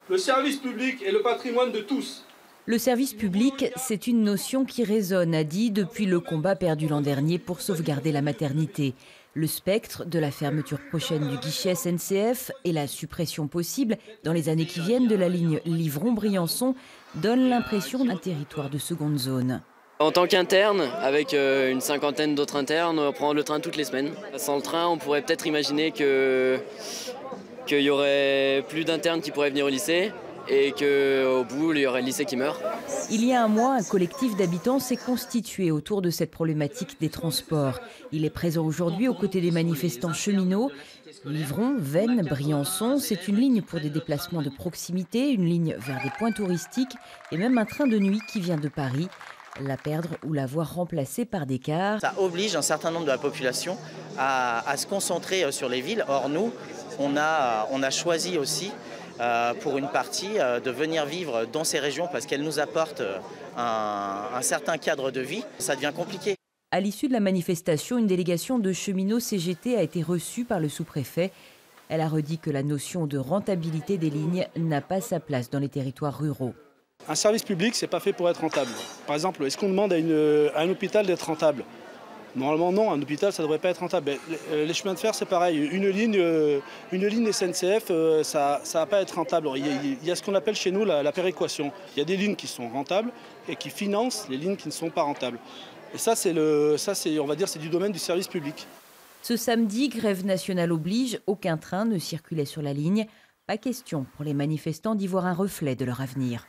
Le service public est le patrimoine de tous. Le service public, c'est une notion qui résonne, a dit, depuis le combat perdu l'an dernier pour sauvegarder la maternité. Le spectre de la fermeture prochaine du guichet SNCF et la suppression possible dans les années qui viennent de la ligne Livron-Briançon donnent l'impression d'un territoire de seconde zone. En tant qu'interne, avec une cinquantaine d'autres internes, on prend le train toutes les semaines. Sans le train, on pourrait peut-être imaginer qu'il y aurait plus d'internes qui pourraient venir au lycée et qu'au bout, il y aurait le lycée qui meurt. Il y a un mois, un collectif d'habitants s'est constitué autour de cette problématique des transports. Il est présent aujourd'hui aux côtés des manifestants cheminots. Livron, Veynes, Briançon, c'est une ligne pour des déplacements de proximité, une ligne vers des points touristiques et même un train de nuit qui vient de Paris. La perdre ou la voir remplacée par des cars. Ça oblige un certain nombre de la population à se concentrer sur les villes. Or, nous, on a choisi aussi, pour une partie, de venir vivre dans ces régions parce qu'elles nous apportent un certain cadre de vie. Ça devient compliqué. À l'issue de la manifestation, une délégation de cheminots CGT a été reçue par le sous-préfet. Elle a redit que la notion de rentabilité des lignes n'a pas sa place dans les territoires ruraux. Un service public, c'est pas fait pour être rentable. Par exemple, est-ce qu'on demande à un hôpital d'être rentable? Normalement, non, un hôpital, ça ne devrait pas être rentable. Les chemins de fer, c'est pareil. Une ligne SNCF, ça ne va pas être rentable. Il y a ce qu'on appelle chez nous la péréquation. Il y a des lignes qui sont rentables et qui financent les lignes qui ne sont pas rentables. Et ça, on va dire, c'est du domaine du service public. Ce samedi, grève nationale oblige, aucun train ne circulait sur la ligne. Pas question pour les manifestants d'y voir un reflet de leur avenir.